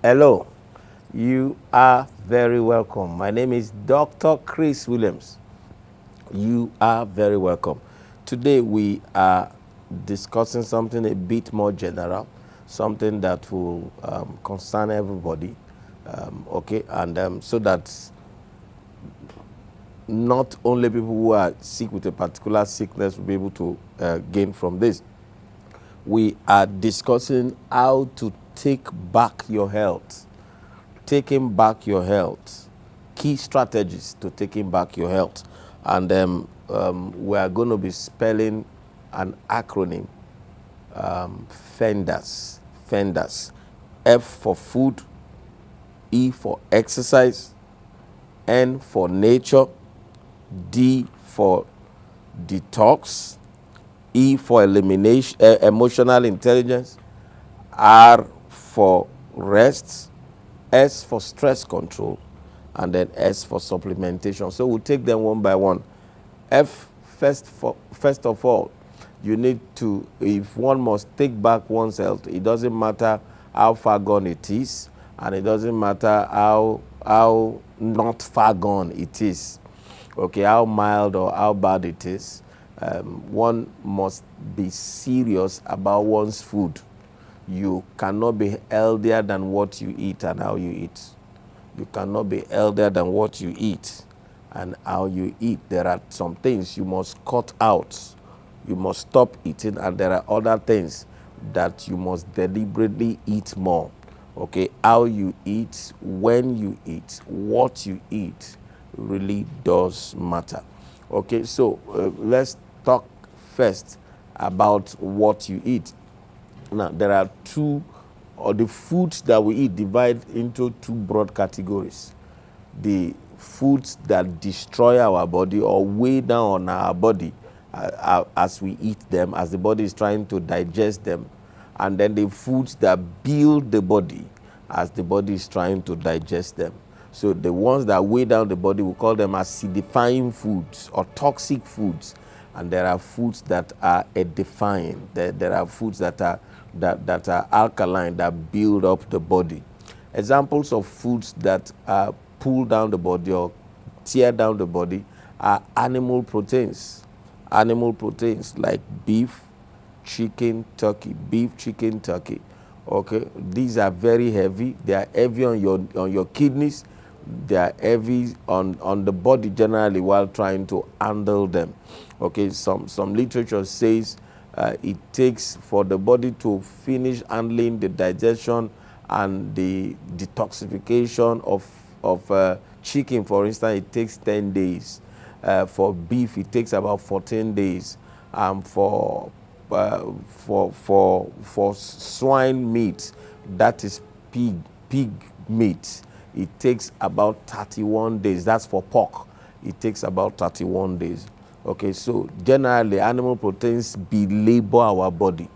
Hello, you are very welcome. My name is Dr. Chris Williams. You are very welcome. Today we are discussing something a bit more general, something that will concern everybody, okay, and so that not only people who are sick with a particular sickness will be able to gain from this. We are discussing how to take back your health. Taking back your health, key strategies to taking back your health. And we are going to be spelling an acronym, FENDERS. FENDERS. F for food, E for exercise, N for nature, D for detox, E for elimination, emotional intelligence, R for rest, S for stress control, and then S for supplementation. So we'll take them one by one. First of all, you need to, if one must take back one's health, it doesn't matter how far gone it is, and it doesn't matter how not far gone it is, okay, how mild or how bad it is. One must be serious about one's food. You cannot be healthier than what you eat and how you eat. You cannot be healthier than what you eat and how you eat. There are some things you must cut out. You must stop eating, and there are other things that you must deliberately eat more. Okay, how you eat, when you eat, what you eat really does matter. Okay, so let's talk first about what you eat. Now, there are the foods that we eat divide into two broad categories. The foods that destroy our body or weigh down on our body as we eat them, as the body is trying to digest them. And then the foods that build the body as the body is trying to digest them. So the ones that weigh down the body, we call them acidifying foods or toxic foods. And there are foods that are edifying. There are foods that are alkaline, that build up the body. Examples of foods that pull down the body or tear down the body are animal proteins. Animal proteins like beef, chicken, turkey. Beef, chicken, turkey. Okay, these are very heavy. They are heavy on your kidneys. They are heavy on the body generally while trying to handle them. Okay, some literature says it takes for the body to finish handling the digestion and the detoxification of chicken, for instance, it takes 10 days. For beef, it takes about 14 days. For swine meat, that is pig meat, it takes about 31 days. That's for pork. It takes about 31 days. Okay, so generally animal proteins belabor our body,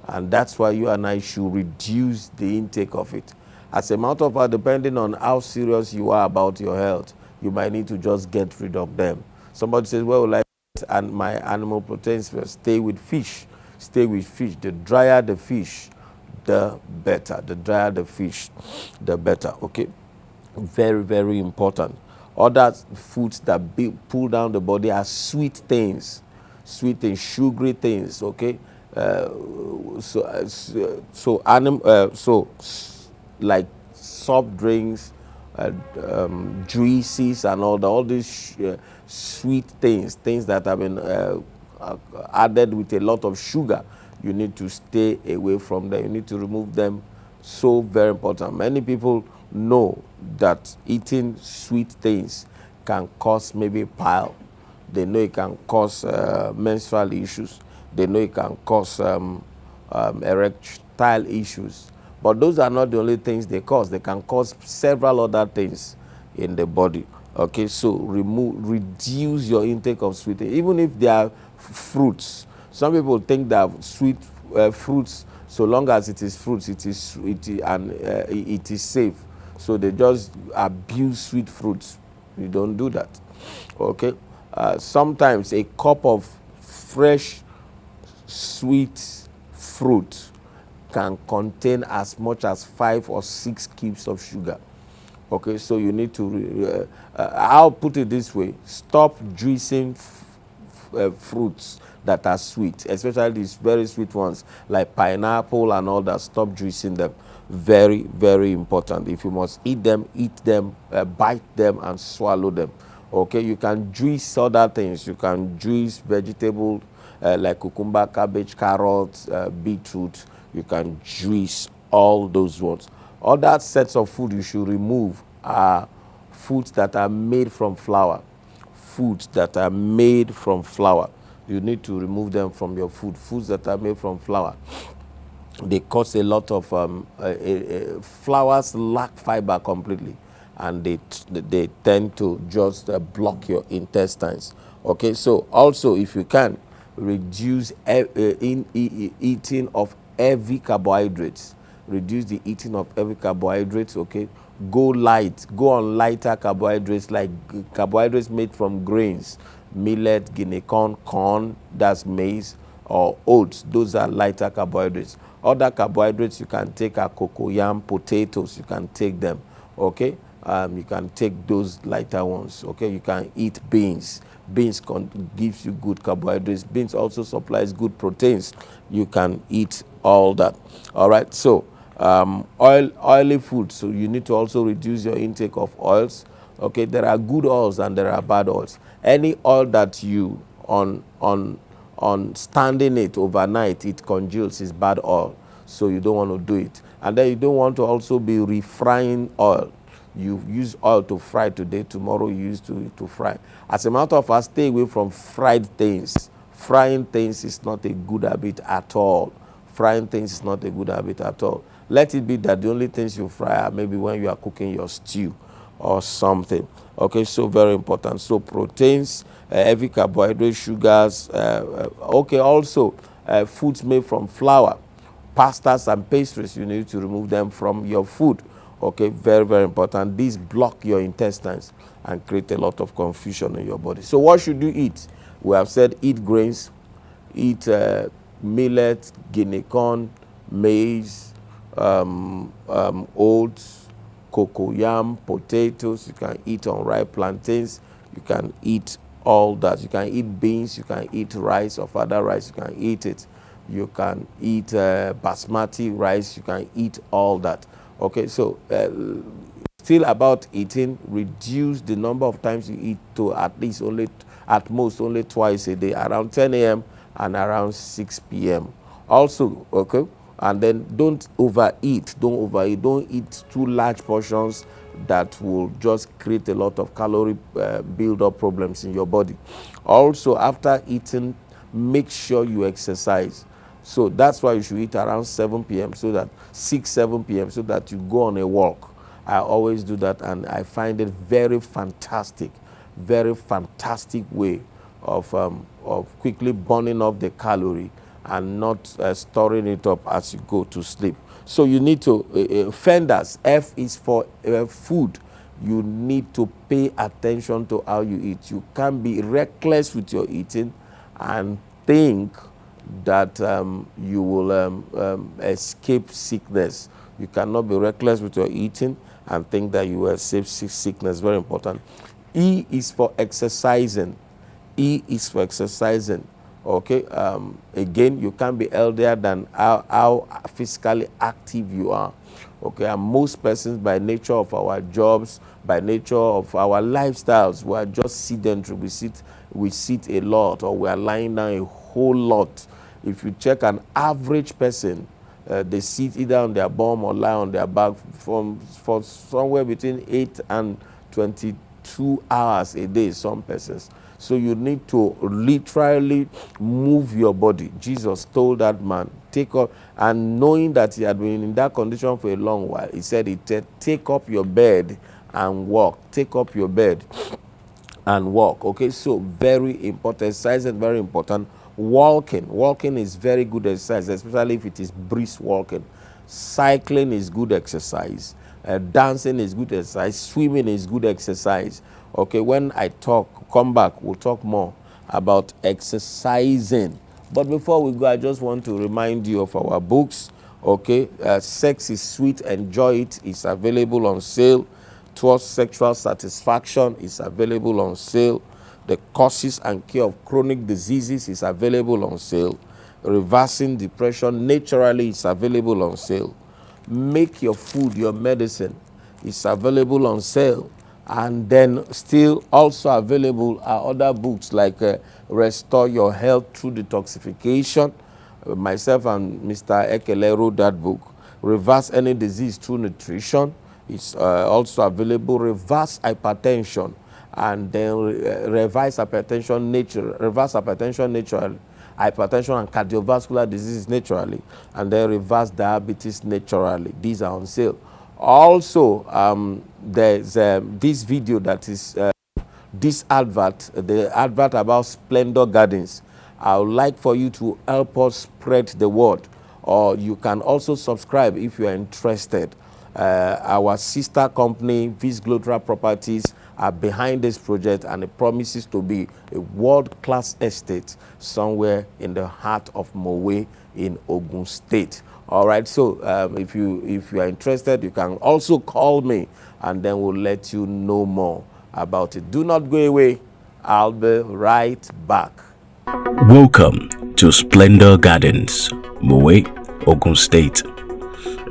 and that's why you and I should reduce the intake of it. As a matter of fact, depending on how serious you are about your health, you might need to just get rid of them. Somebody says, well, like, and my animal proteins will stay with fish. Stay with fish. The drier the fish, the better. The drier the fish, the better. Okay, very, very important. Other foods that pull down the body are sweet things, sugary things. Okay, like soft drinks, juices, and all these sweet things that have been added with a lot of sugar. You need to stay away from them. You need to remove them. So very important. Many people know that eating sweet things can cause maybe bile. They know it can cause menstrual issues. They know it can cause erectile issues. But those are not the only things they cause. They can cause several other things in the body. Okay, so reduce your intake of sweet things, even if they are fruits. Some people think that sweet fruits, so long as it is fruits, it is safe. So they just abuse sweet fruits. You don't do that. Okay, sometimes a cup of fresh sweet fruit can contain as much as 5 or 6 cubes of sugar. Okay, so you need to, I'll put it this way, stop juicing fruits that are sweet, especially these very sweet ones like pineapple and all that. Stop juicing them. Very, very important. If you must eat them, bite them and swallow them. Okay, you can juice other things. You can juice vegetables like cucumber, cabbage, carrots, beetroot. You can juice all those ones. Other sets of food you should remove are foods that are made from flour. Foods that are made from flour. You need to remove them from your food. Foods that are made from flour, they cause a lot of flours lack fiber completely, and they tend to just block your intestines. Okay, so also if you can reduce eating of heavy carbohydrates, reduce the eating of heavy carbohydrates. Okay, go light, go on lighter carbohydrates like carbohydrates made from grains, millet, guinea corn, that's maize, or oats. Those are lighter carbohydrates. Other carbohydrates you can take are cocoyam, potatoes. You can take them. Okay, you can take those lighter ones. Okay, you can eat beans. Beans gives you good carbohydrates. Beans also supplies good proteins. You can eat all that. All right, so oily food. So you need to also reduce your intake of oils. Okay, there are good oils and there are bad oils. Any oil that you on standing it overnight, it congeals, is bad oil. So you don't want to do it. And then you don't want to also be refrying oil. You use oil to fry today, tomorrow you use to fry. As a matter of fact, stay away from fried things. Frying things is not a good habit at all. Frying things is not a good habit at all. Let it be that the only things you fry are maybe when you are cooking your stew or something. Okay, so very important. So proteins, heavy carbohydrates, sugars. Okay, also foods made from flour, pastas and pastries, you need to remove them from your food. Okay, very, very important. These block your intestines and create a lot of confusion in your body. So what should you eat? We have said eat grains, eat millet, guinea corn, maize, oats, cocoyam, potatoes. You can eat unripe plantains. You can eat all that. You can eat beans. You can eat rice or other rice. You can eat it. You can eat basmati rice. You can eat all that. Okay, so still about eating, reduce the number of times you eat to at most only twice a day, around 10 a.m. and around 6 p.m. Also, okay, and then don't overeat. Don't eat too large portions that will just create a lot of calorie build-up problems in your body. Also, after eating, make sure you exercise. So that's why you should eat around 7 p.m. so that 7 p.m. so that you go on a walk. I always do that, and I find it very fantastic way of quickly burning off the calorie and not storing it up as you go to sleep. So you need to, FENDERS, F is for food. You need to pay attention to how you eat. You can't be reckless with your eating and think that you will escape sickness. You cannot be reckless with your eating and think that you will escape sickness. Very important. E is for exercising. E is for exercising. Okay. Again, you can't be elder than how physically active you are. Okay. And most persons, by nature of our jobs, by nature of our lifestyles, we are just sedentary. We sit a lot, or we are lying down a whole lot. If you check an average person, they sit either on their bum or lie on their back for somewhere between 8 and 22 hours a day, some persons. So you need to literally move your body. Jesus told that man, take up, and knowing that he had been in that condition for a long while, he said, take up your bed and walk. Take up your bed and walk. Okay, so very important. Exercise is very important. Walking is very good exercise, especially if it is brisk walking. Cycling is good exercise. Dancing is good exercise. Swimming is good exercise. Okay, when I come back, we'll talk more about exercising. But before we go, I just want to remind you of our books. Okay, Sex is Sweet, Enjoy It is available on sale. Towards Sexual Satisfaction is available on sale. The Causes and Cure of Chronic Diseases is available on sale. Reversing Depression Naturally is available on sale. Make Your Food Your Medicine is available on sale. And then still also available are other books like Restore Your Health Through Detoxification. Myself and Mr. Ekele wrote that book. Reverse Any Disease Through Nutrition is also available. Reverse Hypertension, and then reverse hypertension naturally, hypertension and cardiovascular diseases naturally, and then reverse diabetes naturally. These are on sale. Also, there's this video that is this advert, the advert about Splendor Gardens. I would like for you to help us spread the word, or you can also subscribe if you are interested. Our sister company, Visglotera Properties, are behind this project, and it promises to be a world-class estate somewhere in the heart of Mowe in Ogun State. All right, so if you are interested, you can also call me, and then we'll let you know more about it. Do not go away. I'll be right back. Welcome to Splendor Gardens, Mowe, Ogun State.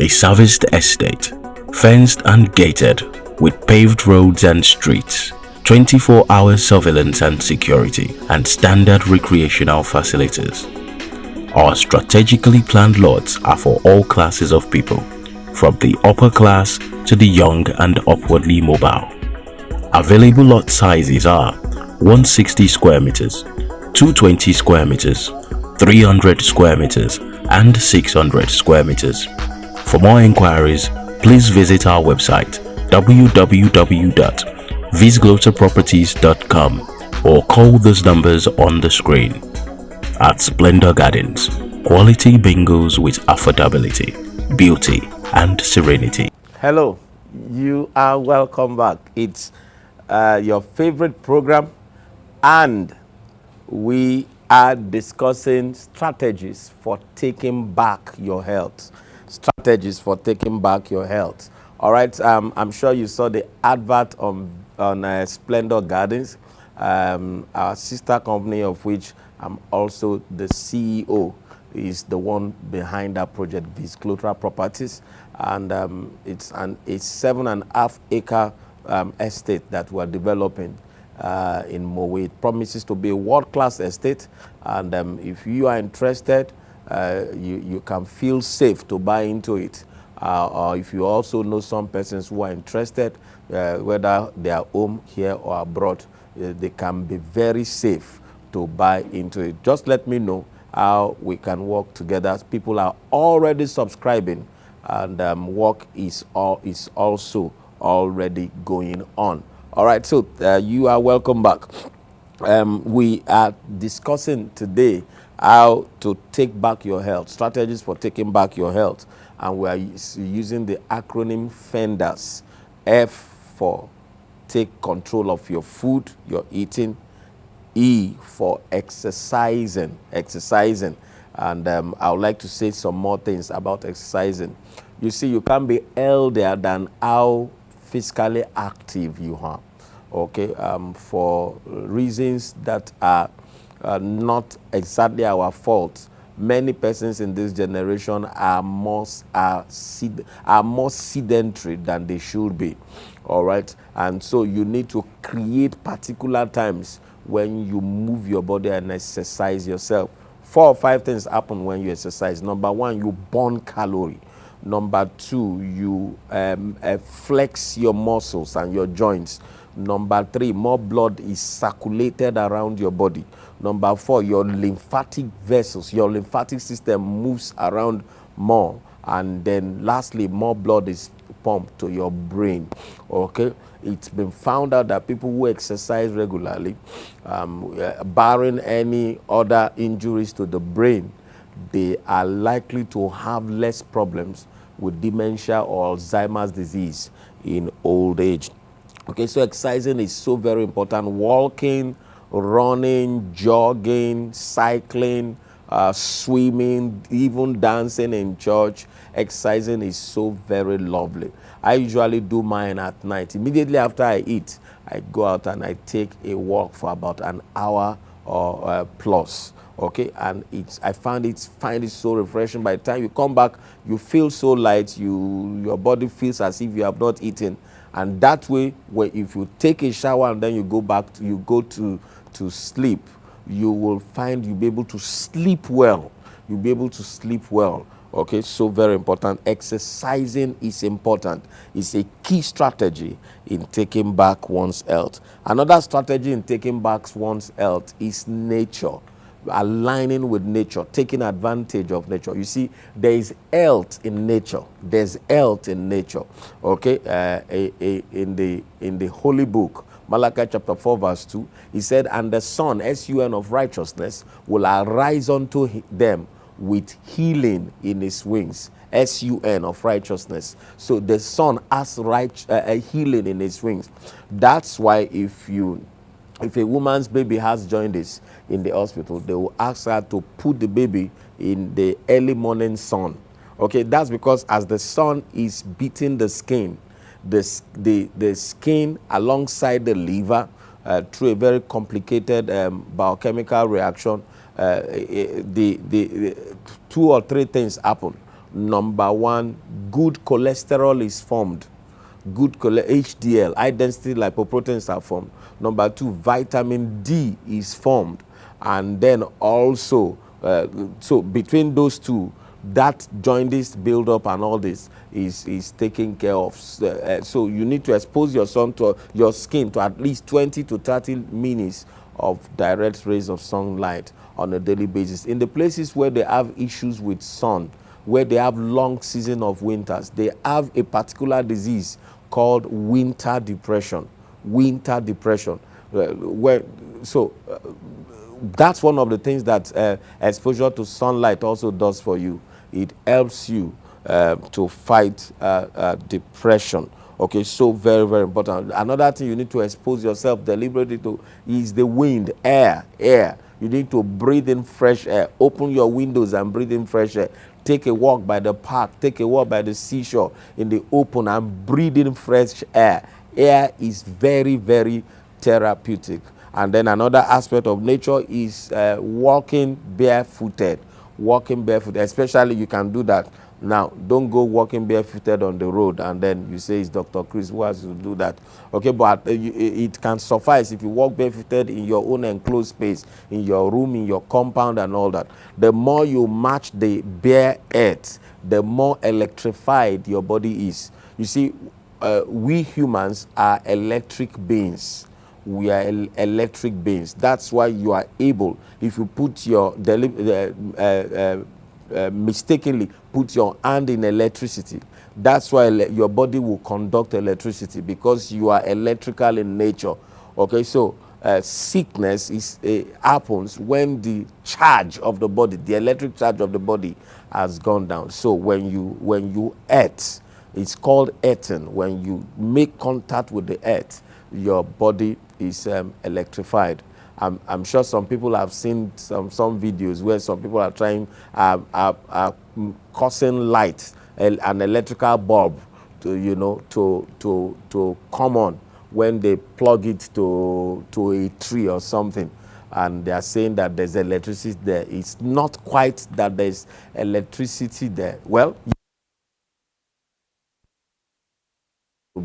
A serviced estate, fenced and gated, with paved roads and streets, 24-hour surveillance and security, and standard recreational facilities. Our strategically planned lots are for all classes of people, from the upper class to the young and upwardly mobile. Available lot sizes are 160 square meters, 220 square meters, 300 square meters, and 600 square meters. For more inquiries, please visit our website www.visgloterproperties.com or call those numbers on the screen. At Splendor Gardens, quality bingos with affordability, beauty, and serenity. Hello, you are welcome back. It's your favorite program, and we are discussing strategies for taking back your health. Strategies for taking back your health. All right, I'm sure you saw the advert on Splendor Gardens, our sister company, of which I'm also the CEO, is the one behind that project, Visglotera Properties, and it's a 7.5 acre estate that we're developing in Mowe. It promises to be a world-class estate, and if you are interested, you can feel safe to buy into it. Or if you also know some persons who are interested, whether they are home here or abroad, they can be very safe to buy into it. Just let me know how we can work together. People are already subscribing, and work is also already going on. All right, so you are welcome back. We are discussing today how to take back your health, strategies for taking back your health, and we are using the acronym FENDERS. F for take control of your food, your eating. E for exercising, and I would like to say some more things about exercising. You see, you can't be healthier than how physically active you are. Okay, for reasons that are not exactly our fault, many persons in this generation are more sedentary than they should be. All right, and so you need to create particular times when you move your body and exercise yourself. 4 or 5 things happen when you exercise. Number 1, you burn calorie. Number 2, you flex your muscles and your joints. Number 3, more blood is circulated around your body. Number 4, your lymphatic vessels, your lymphatic system moves around more. And then lastly, more blood is pumped to your brain. Okay, it's been found out that people who exercise regularly, barring any other injuries to the brain, they are likely to have less problems with dementia or Alzheimer's disease in old age. Okay, so exercising is so very important. Walking, running, jogging, cycling, swimming, even dancing in church, exercising is so very lovely. I usually do mine at night. Immediately after I eat, I go out and I take a walk for about an hour or plus. Okay, and I find it so refreshing. By the time you come back, you feel so light. Your body feels as if you have not eaten, and that way, if you take a shower and then you go to sleep, you will find you'll be able to sleep well. You'll be able to sleep well. Okay, so very important. Exercising is important. It's a key strategy in taking back one's health. Another strategy in taking back one's health is nature. Aligning with nature, taking advantage of nature. You see, there is health in nature. There's health in nature. Okay, in the holy book, Malachi chapter 4 verse 2, he said, and the sun, S-U-N, of righteousness will arise unto them with healing in his wings. S-U-N, of righteousness. So the sun has healing in his wings. That's why if a woman's baby has jaundice in the hospital, they will ask her to put the baby in the early morning sun. Okay, that's because as the sun is beating the skin, the skin alongside the liver, through a very complicated biochemical reaction, the 2 or 3 things happen. Number one, good cholesterol is formed. HDL, high density lipoproteins, are formed. Number 2, vitamin D is formed. And then also, so between those two, that jaundice build up and all this is taken care of. So you need to expose your skin to at least 20 to 30 minutes of direct rays of sunlight on a daily basis. In the places where they have issues with sun, where they have long season of winters, they have a particular disease called winter depression. Winter depression. That's one of the things that exposure to sunlight also does for you. It helps you to fight depression. Okay, so very, very important. Another thing you need to expose yourself deliberately to is the wind, air. You need to breathe in fresh air. Open your windows and breathe in fresh air. Take a walk by the park. Take a walk by the seashore in the open and breathe in fresh air. Air is very, very therapeutic. And then another aspect of nature is walking barefooted. Walking barefooted, especially you can do that. Now, don't go walking barefooted on the road and then you say it's Dr. Chris who has to do that. Okay, but it can suffice if you walk barefooted in your own enclosed space, in your room, in your compound and all that. The more you match the bare earth, the more electrified your body is. You see, we humans are electric beings. We are electric beings. That's why you are able, if you put your mistakenly put your hand in electricity, that's why your body will conduct electricity, because you are electrical in nature. Okay, so sickness happens when the charge of the body, the electric charge of the body, has gone down. So when you earth, it's called earthing. When you make contact with the earth, your body is electrified. I'm sure some people have seen some videos where some people are trying causing light, an electrical bulb to come on when they plug it to a tree or something, and they are saying that there's electricity there. It's not quite that there's electricity there. Well,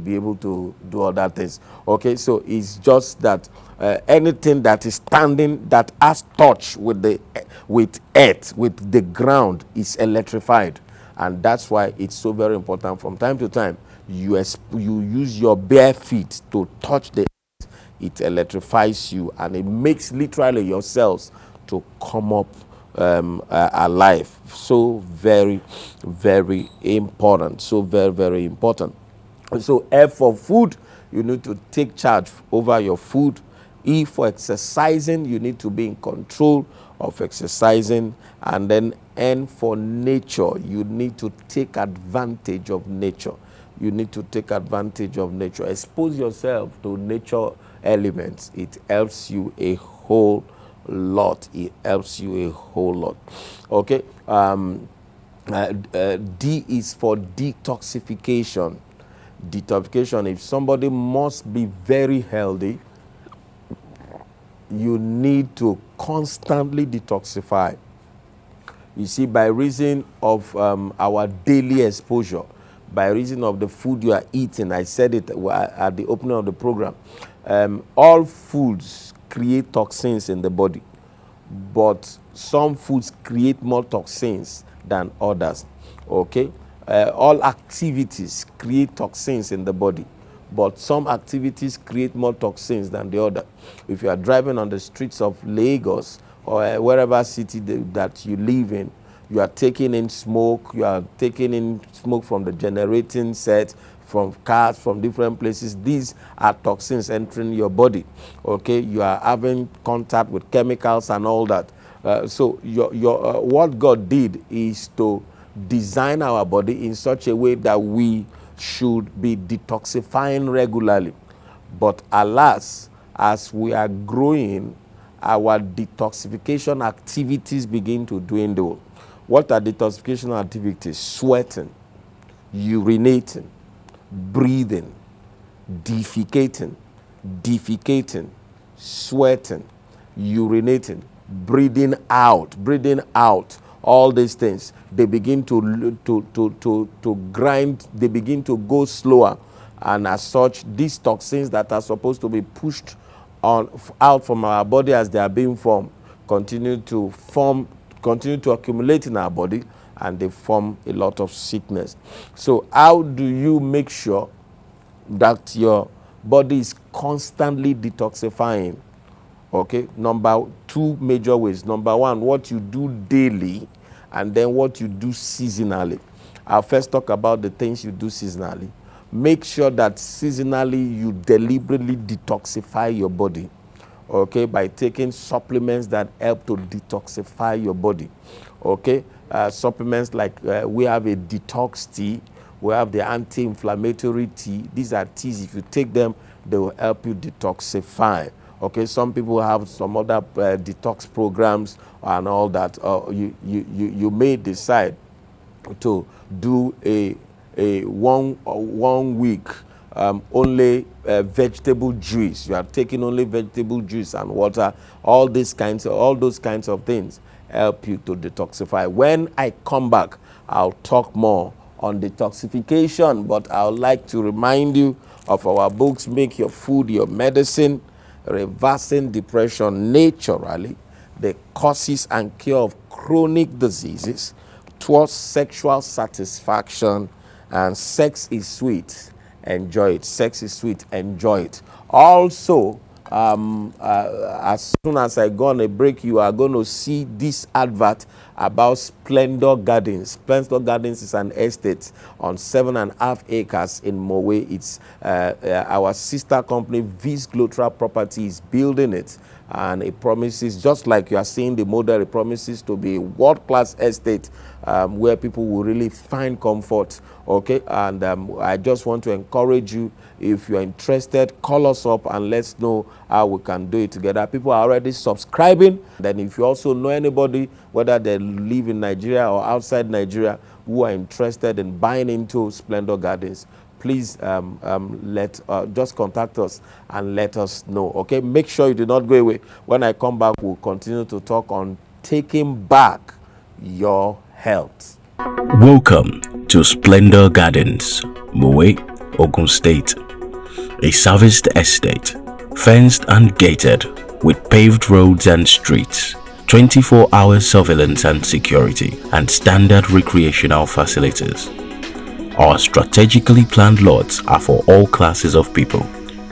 be able to do other things. Okay, so it's just that anything that is standing, that has touch with earth, with the ground, is electrified. And that's why it's so very important. From time to time, you use your bare feet to touch the earth. It electrifies you, and it makes literally your cells to come up alive. So very, very important. So very, very important. So F for food, you need to take charge over your food. E for exercising, you need to be in control of exercising. And then N for nature, you need to take advantage of nature. You need to take advantage of nature. Expose yourself to nature elements. It helps you a whole lot. It helps you a whole lot. Okay. D is for detoxification. Detoxification, if somebody must be very healthy, you need to constantly detoxify. You see, by reason of our daily exposure, by reason of the food you are eating, I said it at the opening of the program, all foods create toxins in the body, but some foods create more toxins than others. Okay, all activities create toxins in the body, but some activities create more toxins than the other. If you are driving on the streets of Lagos or wherever city that you live in, you are taking in smoke, from the generating set, from cars, from different places. These are toxins entering your body. Okay, you are having contact with chemicals and all that. So what God did is to design our body in such a way that we should be detoxifying regularly. But alas, as we are growing, our detoxification activities begin to dwindle. What are detoxification activities? Sweating, urinating, breathing, defecating, sweating, urinating, breathing out. All these things, they begin to grind, they begin to go slower, and as such, these toxins that are supposed to be pushed out from our body as they are being formed continue to accumulate in our body, and they form a lot of sickness. So how do you make sure that your body is constantly detoxifying? Okay, two major ways. Number one, what you do daily, and then what you do seasonally. I'll first talk about the things you do seasonally. Make sure that seasonally you deliberately detoxify your body, okay, by taking supplements that help to detoxify your body. Okay, supplements like we have a detox tea, we have the anti-inflammatory tea. These are teas. If you take them, they will help you detoxify. Okay, some people have some other detox programs and all that. You may decide to do a 1 week only vegetable juice. You are taking only vegetable juice and water. All those kinds of things help you to detoxify. When I come back, I'll talk more on detoxification, but I would like to remind you of our books, Make Your Food Your Medicine, Reversing Depression Naturally, The Causes and Cure of Chronic Diseases, Towards Sexual Satisfaction, and Sex is Sweet, Enjoy It. Sex is Sweet, Enjoy It. Also, as soon as I go on a break, you are going to see this advert about Splendor Gardens. Splendor Gardens is an estate on 7.5 acres in Mowe. It's our sister company, Vis Glotra Properties, building it. And it promises, just like you are seeing the model, it promises to be a world-class estate where people will really find comfort. Okay, and I just want to encourage you, if you're interested, call us up and let's know how we can do it together. People are already subscribing. Then if you also know anybody, whether they live in Nigeria or outside Nigeria, who are interested in buying into Splendor Gardens, please just contact us and let us know. Okay, make sure you do not go away. When I come back, we'll continue to talk on taking back your health. Welcome to Splendor Gardens, Mowe, Ogun State. A serviced estate, fenced and gated, with paved roads and streets, 24-hour surveillance and security, and standard recreational facilities. Our strategically planned lots are for all classes of people,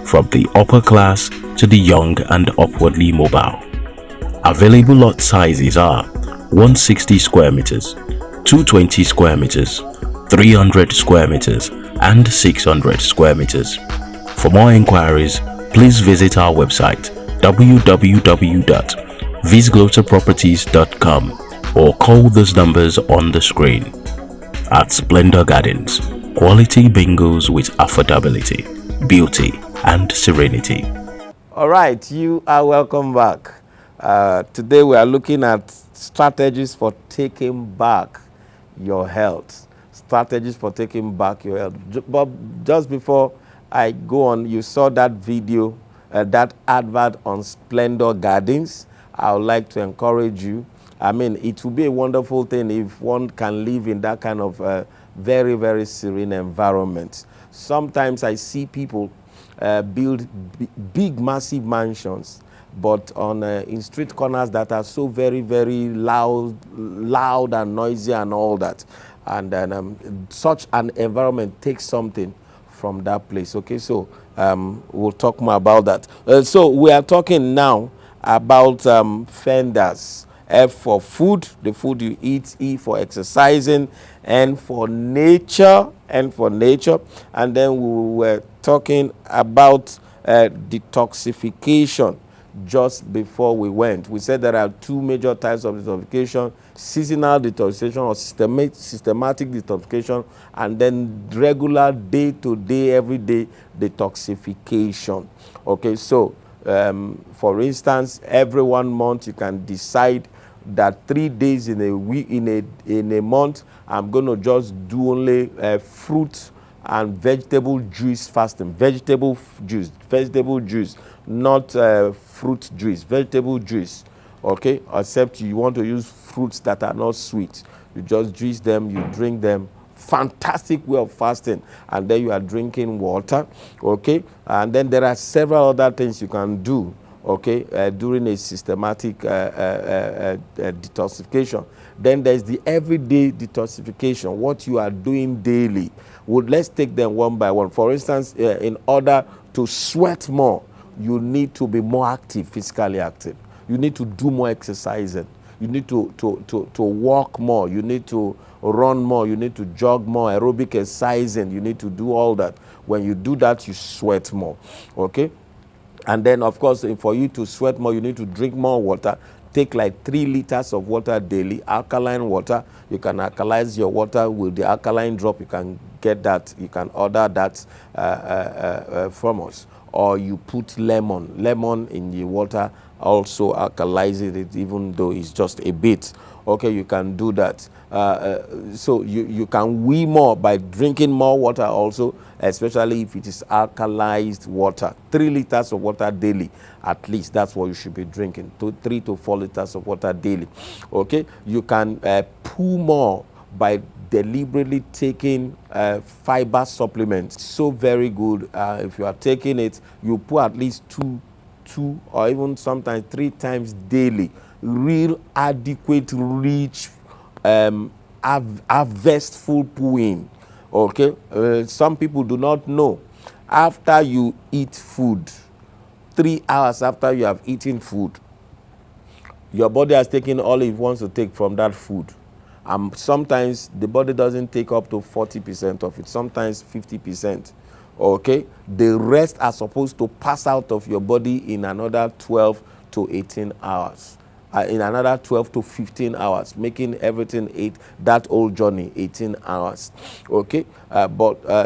from the upper class to the young and upwardly mobile. Available lot sizes are 160 square meters, 220 square meters, 300 square meters, and 600 square meters. For more inquiries, please visit our website www.visgloterproperties.com or call those numbers on the screen. At Splendor Gardens, quality bingos with affordability, beauty, and serenity. All right, you are welcome back. Today we are looking at strategies for taking back your health. Strategies for taking back your health. But just before I go on, you saw that video, that advert on Splendor Gardens. I would like to encourage you. I mean, it will be a wonderful thing if one can live in that kind of very, very serene environment. Sometimes I see people build big, massive mansions, but on in street corners that are so very, very loud and noisy and all that. And then such an environment takes something from that place. Okay, so we'll talk more about that. So we are talking now about FENDERS. F for food, the food you eat. E for exercising. N for nature. And then we were talking about detoxification just before we went. We said there are two major types of detoxification: seasonal detoxification or systematic detoxification, and then regular day-to-day, everyday detoxification. Okay, so for instance, every 1 month you can decide that 3 days in a week, in a month, I'm going to just do only fruit and vegetable juice fasting. Vegetable juice, not fruit juice, vegetable juice. Okay, except you want to use fruits that are not sweet. You just juice them, you drink them. Fantastic way of fasting. And then you are drinking water. Okay, and then there are several other things you can do, okay, during a systematic detoxification. Then there's the everyday detoxification, what you are doing daily. Let's take them one by one. For instance, in order to sweat more, you need to be more active, physically active. You need to do more exercising. You need to walk more. You need to run more. You need to jog more, aerobic exercising. You need to do all that. When you do that, you sweat more, okay? And then, of course, for you to sweat more, you need to drink more water. Take like 3 liters of water daily, alkaline water. You can alkalize your water with the alkaline drop. You can get that. You can order that from us. Or you put lemon in the water, also alkalizes it, even though it's just a bit. Okay, you can do that. So you can wee more by drinking more water also, especially if it is alkalized water. 3 liters of water daily, at least. That's what you should be drinking. 3 to 4 liters of water daily. Okay, you can poo more by deliberately taking fiber supplements. So very good. If you are taking it, you put at least two or even sometimes 3 times daily. Real adequate, rich, harvestful pooing. Okay, some people do not know. After you eat food, 3 hours after you have eaten food, your body has taken all it wants to take from that food. Sometimes the body doesn't take up to 40% of it, sometimes 50%. Okay, the rest are supposed to pass out of your body in another 12 to 18 hours. In another 12 to 15 hours, making everything that whole journey 18 hours. Okay,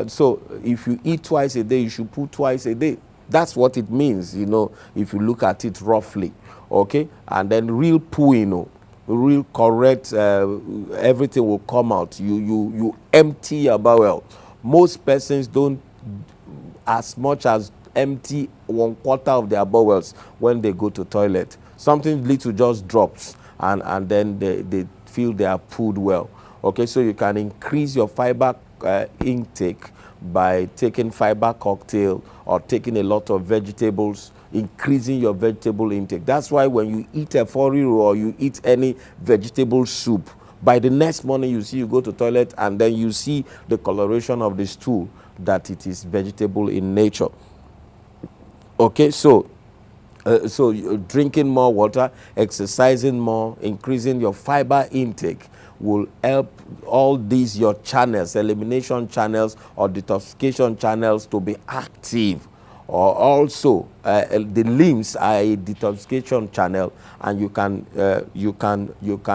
so if you eat twice a day, you should poo twice a day. That's what it means, you know, if you look at it roughly. Okay, and then real poo, you know, real correct, everything will come out. You empty your bowel. Most persons don't as much as empty 1/4 of their bowels when they go to toilet. Something little just drops, and then they feel they are pooed well. Okay, so you can increase your fiber intake by taking fiber cocktail or taking a lot of vegetables, increasing your vegetable intake. That's why when you eat a foriro or you eat any vegetable soup, by the next morning you go to toilet and then you see the coloration of the stool that it is vegetable in nature. Okay, so you're drinking more water, exercising more, increasing your fiber intake will help all these your channels, elimination channels or detoxification channels, to be active. Or also the limbs are a detoxification channel, and you can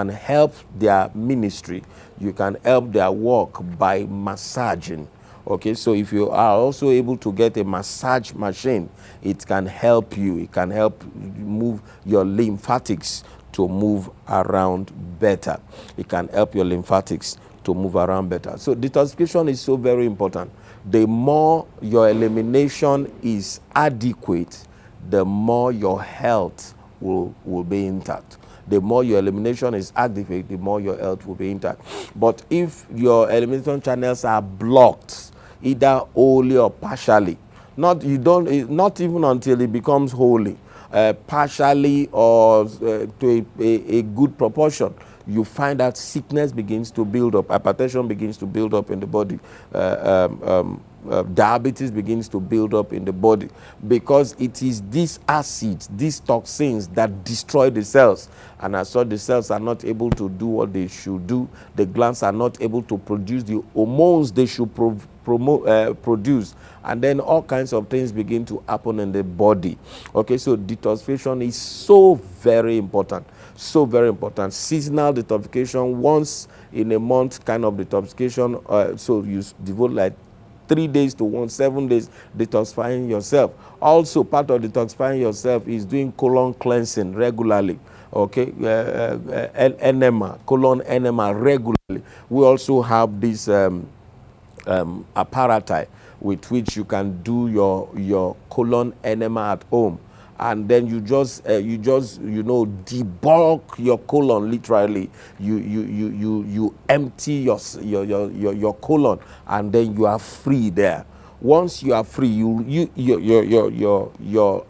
help their ministry, you can help their work by massaging. Okay, so if you are also able to get a massage machine, it can help you. It can help move your lymphatics to move around better. It can help your lymphatics to move around better. So detoxification is so very important. The more your elimination is adequate, the more your health will be intact. The more your elimination is adequate, the more your health will be intact. But if your elimination channels are blocked, either wholly or partially, not even until it becomes wholly, partially or to a good proportion, you find that sickness begins to build up, hypertension begins to build up in the body, diabetes begins to build up in the body, because it is these acids, these toxins that destroy the cells, and as such the cells are not able to do what they should do. The glands are not able to produce the hormones they should produce, and then all kinds of things begin to happen in the body. Okay, so detoxification is so very important, so very important. Seasonal detoxification, once in a month kind of detoxification, so you devote like 3 days to 7 days detoxifying yourself. Also, part of detoxifying yourself is doing colon cleansing regularly. Okay, enema, colon enema regularly. We also have this apparatus with which you can do your colon enema at home, and then you just debulk your colon literally. You empty your colon, and then you are free there. Once you are free, your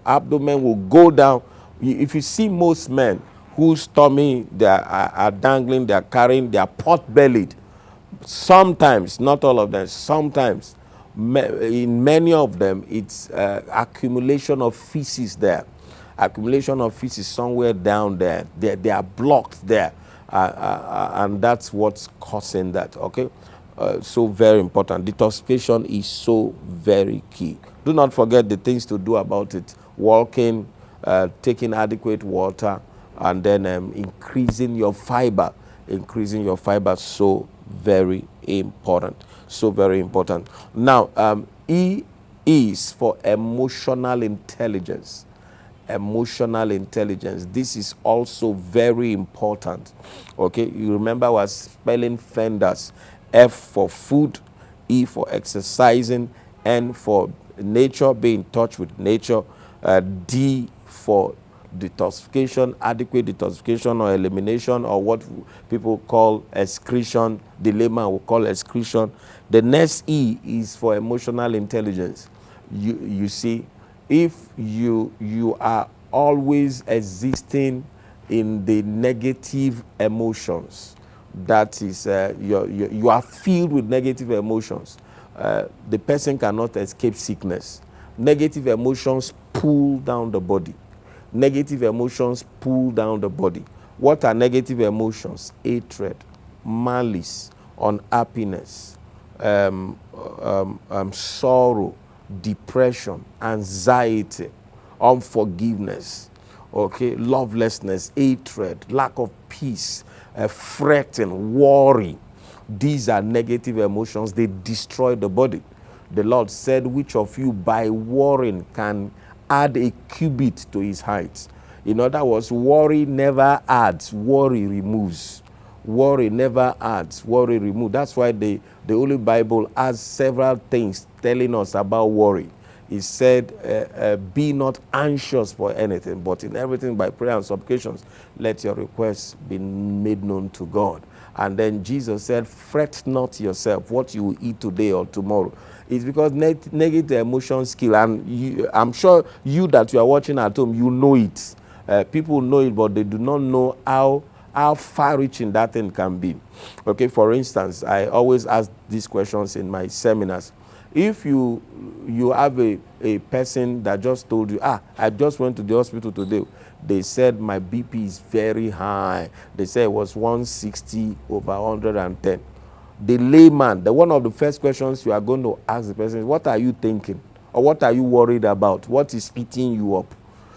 abdomen will go down. If you see most men whose tummy they are dangling, they are carrying, they are pot-bellied. Sometimes, not all of them, sometimes, in many of them, it's accumulation of feces there. Accumulation of feces somewhere down there. They are blocked there. And that's what's causing that, okay? So very important. Detoxification is so very key. Do not forget the things to do about it. Walking, taking adequate water, and then increasing your fiber. Increasing your fiber, so very important. So very important. Now, E is for emotional intelligence. Emotional intelligence. This is also very important. Okay, you remember I was spelling FENDERS. F for food, E for exercising, N for nature, be in touch with nature, D for detoxification, adequate detoxification or elimination, or what people call excretion, the layman will call excretion. The next E is for emotional intelligence. You see, if you are always existing in the negative emotions, that is, you are filled with negative emotions, the person cannot escape sickness. Negative emotions pull down the body. Negative emotions pull down the body. What are negative emotions? Hatred, malice, unhappiness, sorrow, depression, anxiety, unforgiveness, okay, lovelessness, hatred, lack of peace, fretting, worry. These are negative emotions. They destroy the body. The Lord said, which of you by worrying can add a cubit to his height? In other words, worry never adds, worry removes. Worry never adds, worry removes. That's why the Holy Bible has several things telling us about worry. It said, be not anxious for anything, but in everything by prayer and supplications, let your requests be made known to God. And then Jesus said, fret not yourself what you will eat today or tomorrow. It's because negative emotions kill. And I'm sure you that you are watching at home, you know it. People know it, but they do not know how far-reaching that thing can be. Okay, for instance, I always ask these questions in my seminars. If you have a person that just told you, I just went to the hospital today, they said my BP is very high. They said it was 160 over 110. The layman, one of the first questions you are going to ask the person is, what are you thinking? Or what are you worried about? What is eating you up?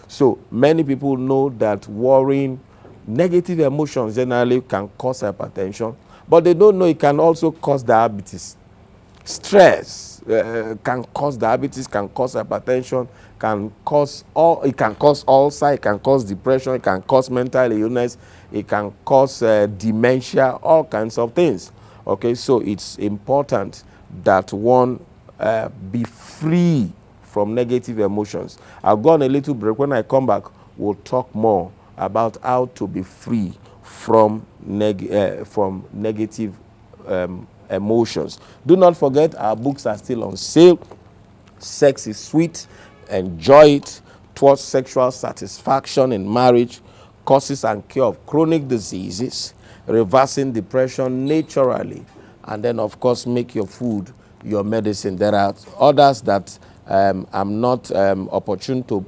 So many people know that worrying, negative emotions generally can cause hypertension, but they don't know it can also cause diabetes. Stress can cause diabetes, can cause hypertension, it can cause ulcer, it can cause depression, it can cause mental illness, it can cause dementia, all kinds of things. Okay, so it's important that one be free from negative emotions. I'll go on a little break. When I come back, we'll talk more about how to be free from negative emotions. Do not forget, our books are still on sale. Sex is Sweet, Enjoy It, Towards Sexual Satisfaction in Marriage, Causes and Cure of Chronic Diseases, Reversing Depression Naturally, and then, of course, Make Your Food Your Medicine. There are others that I'm not opportune to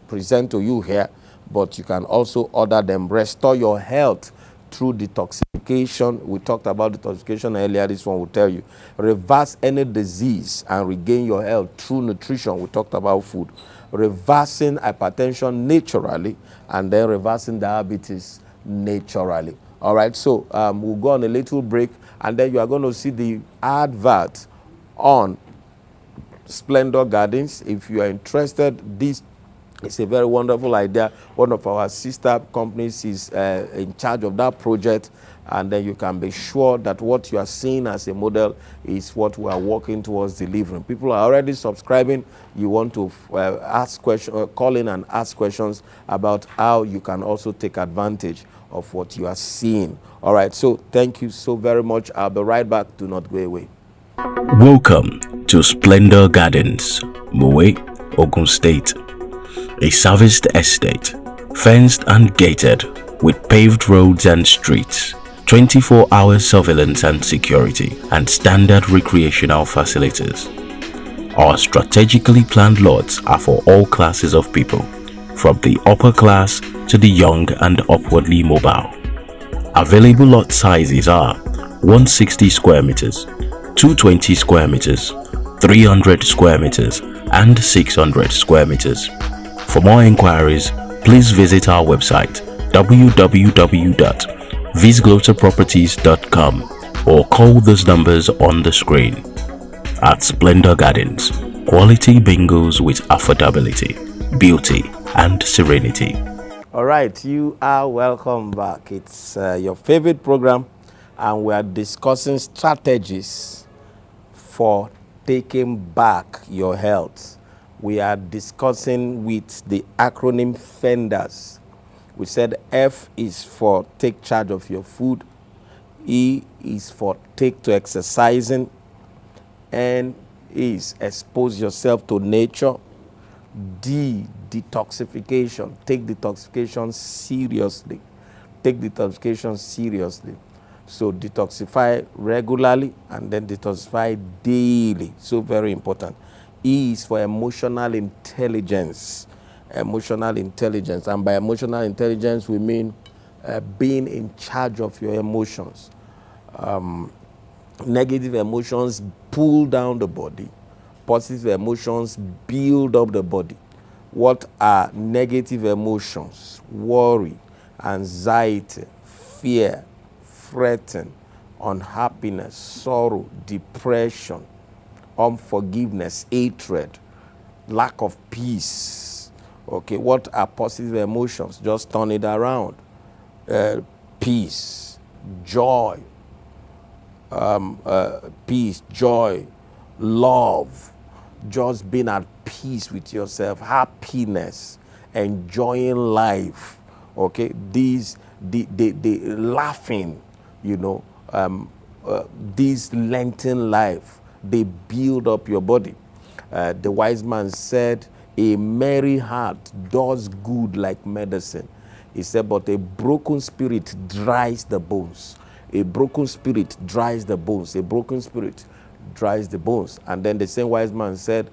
present to you here, but you can also order them. Restore Your Health through detoxification. We talked about detoxification earlier. This one will tell you. Reverse any disease and regain your health through nutrition. We talked about food. Reversing hypertension naturally, and then reversing diabetes naturally. All right, so we'll go on a little break, and then you are going to see the advert on Splendor Gardens. If you are interested, this it's a very wonderful idea. One of our sister companies is in charge of that project, and then you can be sure that what you are seeing as a model is what we are working towards delivering. People are already subscribing. You want to ask questions, call in and ask questions about how you can also take advantage of what you are seeing. All right, so thank you so very much. I'll be right back. Do not go away. Welcome to Splendor Gardens, Moe, Ogun State. A serviced estate, fenced and gated, with paved roads and streets, 24-hour surveillance and security, and standard recreational facilities. Our strategically planned lots are for all classes of people, from the upper class to the young and upwardly mobile. Available lot sizes are 160 square meters, 220 square meters, 300 square meters, and 600 square meters. For more inquiries, please visit our website www.visglotterproperties.com or call those numbers on the screen. At Splendor Gardens, quality bingos with affordability, beauty, and serenity. All right, you are welcome back. It's your favorite program, and we are discussing strategies for taking back your health. We are discussing with the acronym FENDERS. We said F is for take charge of your food, E is for take to exercising, N is expose yourself to nature, D, detoxification. Take detoxification seriously. Take detoxification seriously. So detoxify regularly and then detoxify daily. So very important. E is for emotional intelligence. Emotional intelligence. And by emotional intelligence, we mean being in charge of your emotions. Negative emotions pull down the body. Positive emotions build up the body. What are negative emotions? Worry, anxiety, fear, fretting, unhappiness, sorrow, depression, unforgiveness, hatred, lack of peace. Okay, what are positive emotions? Just turn it around. Peace, joy, peace, joy, love, just being at peace with yourself, happiness, enjoying life. Okay, these the laughing, you know, this lengthen life, they build up your body. The wise man said, a merry heart does good like medicine. He said, but a broken spirit dries the bones. A broken spirit dries the bones. A broken spirit dries the bones. And then the same wise man said,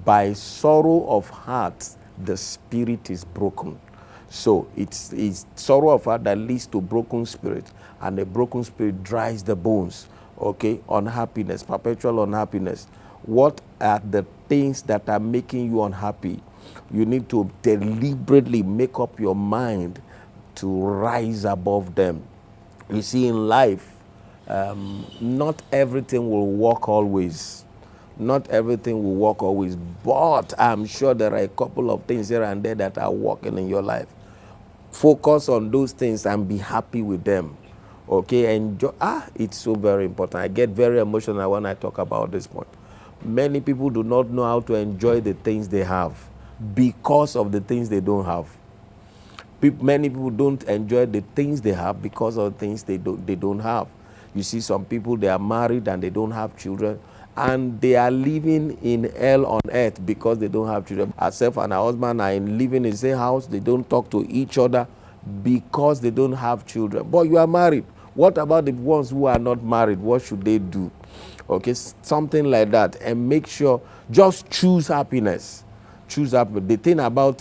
by sorrow of heart, the spirit is broken. So it's sorrow of heart that leads to broken spirit, and a broken spirit dries the bones. Okay, unhappiness, perpetual unhappiness. What are the things that are making you unhappy? You need to deliberately make up your mind to rise above them. You see, in life, Not everything will work always. Not everything will work always, but I'm sure there are a couple of things here and there that are working in your life. Focus on those things and be happy with them. Okay, enjoy. It's so very important. I get very emotional when I talk about this point. Many people do not know how to enjoy the things they have because of the things they don't have. Many people don't enjoy the things they have because of things they don't have. You see, some people, they are married and they don't have children, and they are living in hell on earth because they don't have children. Herself and her husband are living in the same house. They don't talk to each other because they don't have children. But you are married. What about the ones who are not married? What should they do? Okay, something like that. And make sure, just choose happiness. Choose up. The thing about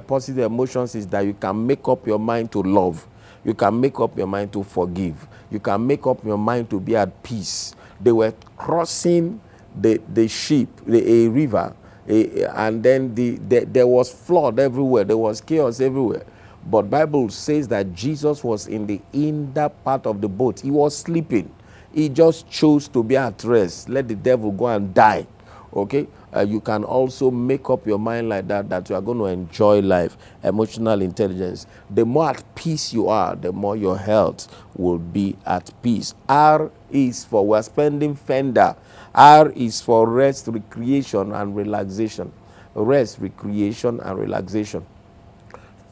positive emotions is that you can make up your mind to love. You can make up your mind to forgive. You can make up your mind to be at peace. They were crossing the ship, a river, and then there was flood everywhere. There was chaos everywhere. But Bible says that Jesus was in the inner part of the boat. He was sleeping. He just chose to be at rest. Let the devil go and die. Okay, you can also make up your mind like that you are going to enjoy life. Emotional intelligence. The more at peace you are, the more your health will be at peace. R is for, we're spending FENDER. R is for rest, recreation, and relaxation. Rest, recreation, and relaxation.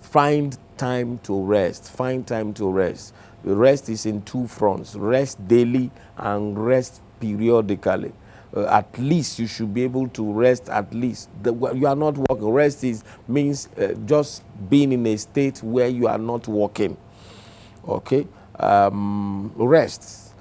Find time to rest. Find time to rest. Rest is in two fronts: rest daily and rest periodically. At least you should be able to rest. At least you are not working. Rest means just being in a state where you are not working. Okay, rest.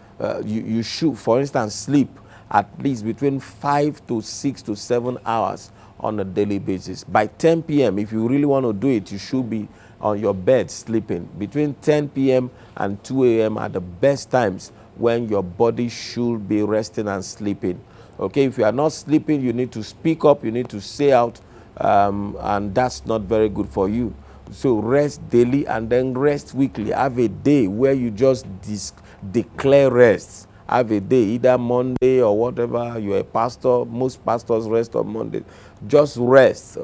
You should, for instance, sleep at least between 5 to 6 to 7 hours on a daily basis. By 10 p.m., if you really want to do it, you should be on your bed sleeping. Between 10 p.m. and 2 a.m. are the best times when your body should be resting and sleeping. Okay, if you are not sleeping, you need to speak up, you need to say out, and that's not very good for you. So rest daily and then rest weekly. Have a day where you just declare rest. Have a day, either Monday or whatever. You're a pastor. Most pastors rest on Monday. Just rest,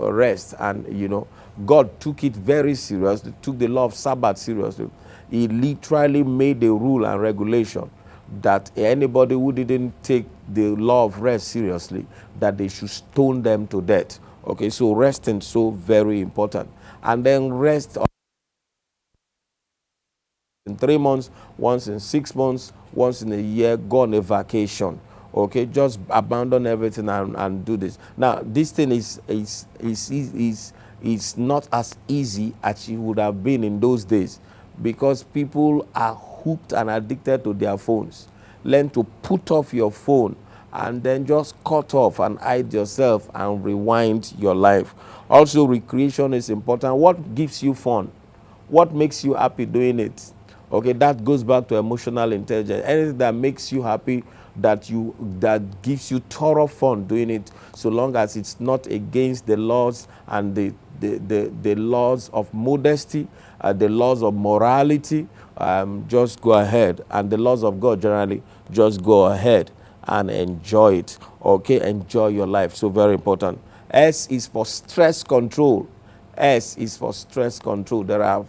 and God took it very seriously. Took the law of Sabbath seriously. He literally made a rule and regulation that anybody who didn't take the law of rest seriously, that they should stone them to death. Okay, so resting is so very important. And then rest in 3 months, once in 6 months, once in a year, go on a vacation. Okay, just abandon everything and do this. Now, this thing is not as easy as it would have been in those days, because people are hooked and addicted to their phones. Learn to put off your phone and then just cut off and hide yourself and rewind your life. Also, recreation is important. What gives you fun? What makes you happy doing it? Okay, that goes back to emotional intelligence. Anything that makes you happy, that gives you thorough fun doing it, so long as it's not against the laws and the laws of modesty, the laws of morality, just go ahead. And the laws of God generally, just go ahead and enjoy it. Okay, enjoy your life. So very important. S is for stress control. S is for stress control. There are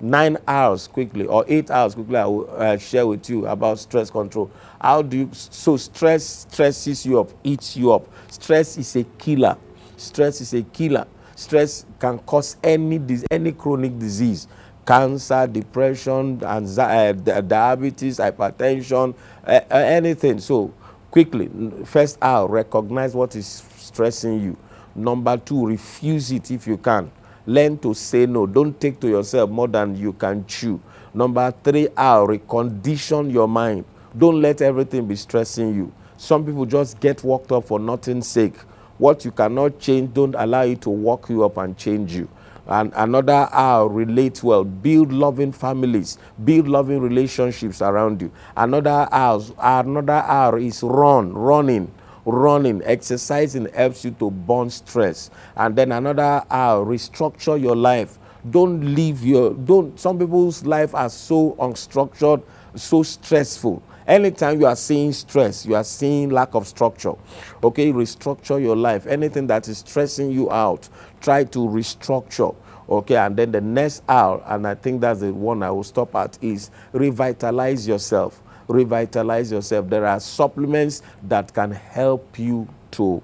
9 hours quickly, or 8 hours quickly, I will share with you about stress control. So stress stresses you up, eats you up. Stress is a killer. Stress is a killer. Stress can cause any chronic disease: cancer, depression, anxiety, diabetes, hypertension, anything. So quickly, first hour, recognize what is stressing you. Number 2, refuse it if you can. Learn to say no. Don't take to yourself more than you can chew. Number 3, recondition your mind. Don't let everything be stressing you. Some people just get worked up for nothing's sake. What you cannot change, don't allow it to work you up and change you. And another R, relate well. Build loving families. Build loving relationships around you. Another R is running. Exercising helps you to burn stress. And then another R, restructure your life. Some people's life are so unstructured, so stressful. Anytime you are seeing stress, you are seeing lack of structure, okay, restructure your life. Anything that is stressing you out, try to restructure. Okay, and then the next R, and I think that's the one I will stop at, is revitalize yourself. Revitalize yourself. There are supplements that can help you to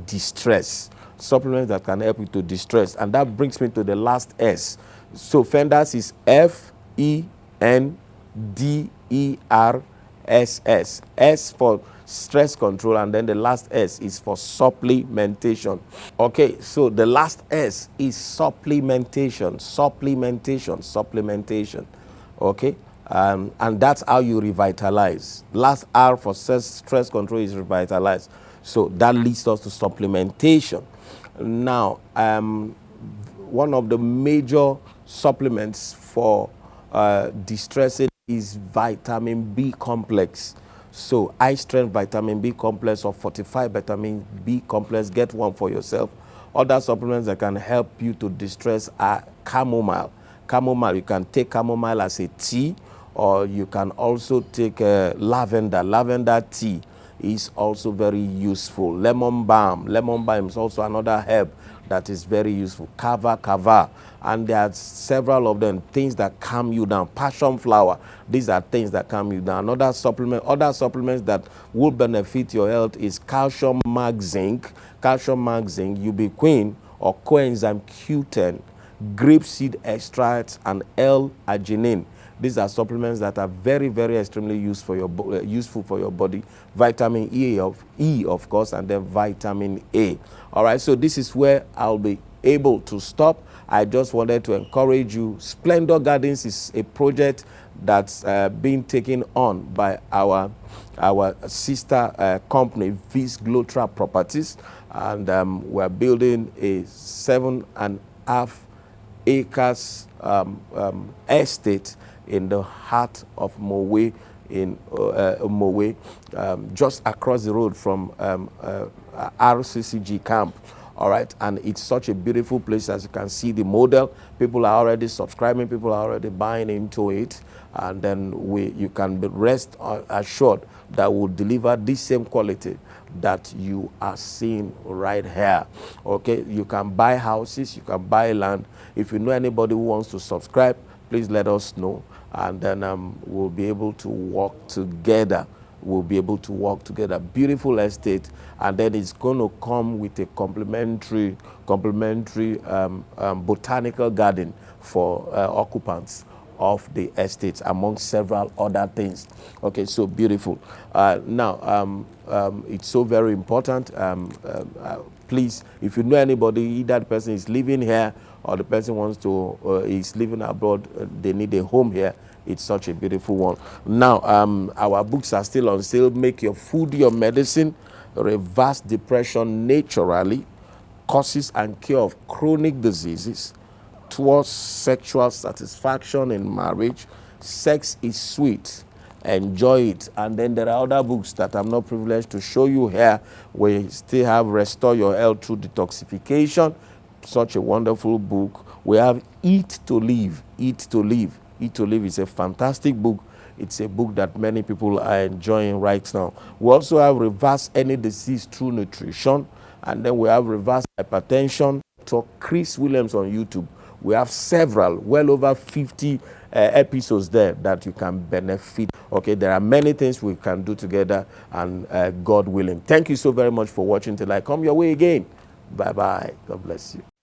distress. Supplements that can help you to distress. And that brings me to the last S. So FENDERS is FENDERS. S for stress control, and then the last S is for supplementation. Okay, so the last S is supplementation. Okay, and that's how you revitalize. Last R for stress control is revitalize. So that leads us to supplementation. Now, one of the major supplements for distressing is vitamin B complex. So high strength vitamin B complex or fortified vitamin B complex, get one for yourself. Other supplements that can help you to distress are chamomile. Chamomile, you can take chamomile as a tea, or you can also take lavender. Lavender tea is also very useful. Lemon balm is also another herb that is very useful. Kava, and there are several of them, things that calm you down. Passion flower, these are things that calm you down. Other supplements that will benefit your health is calcium mag zinc, ubiquin or coenzyme Q10, grapeseed extracts, and L-arginine. These are supplements that are very, very extremely useful for your body. Vitamin E, of course, and then vitamin A. All right, so this is where I'll be able to stop. I just wanted to encourage you. Splendor Gardens is a project that's being taken on by our sister company, Vis Glotra Properties, and we're building a 7.5 acres estate in the heart of Mowe, just across the road from RCCG camp. All right, and it's such a beautiful place. As you can see, the model, people are already subscribing, people are already buying into it, and then you can be rest assured that we'll deliver this same quality that you are seeing right here. Okay, you can buy houses, you can buy land. If you know anybody who wants to subscribe, please let us know, and then we'll be able to work together. Beautiful estate, and then it's going to come with a complimentary botanical garden for occupants of the estates, among several other things. Okay, so beautiful. Now, it's so very important. Please, if you know anybody, either the person is living here or the person wants to is living abroad, they need a home here. It's such a beautiful one. Now, our books are still on sale. Make Your Food Your Medicine, Reverse Depression Naturally, Causes and Cure of Chronic Diseases, Towards Sexual Satisfaction in Marriage, Sex is Sweet, Enjoy It. And then there are other books that I'm not privileged to show you here. We still have Restore Your Health Through Detoxification, such a wonderful book. We have Eat to Live. Eat to Live is a fantastic book. It's a book that many people are enjoying right now. We also have Reverse Any Disease Through Nutrition, and then we have Reverse Hypertension. Dr. Chris Williams on YouTube. We have several, well over 50 episodes there that you can benefit. Okay, there are many things we can do together, and God willing. Thank you so very much for watching till I come your way again. Bye-bye. God bless you.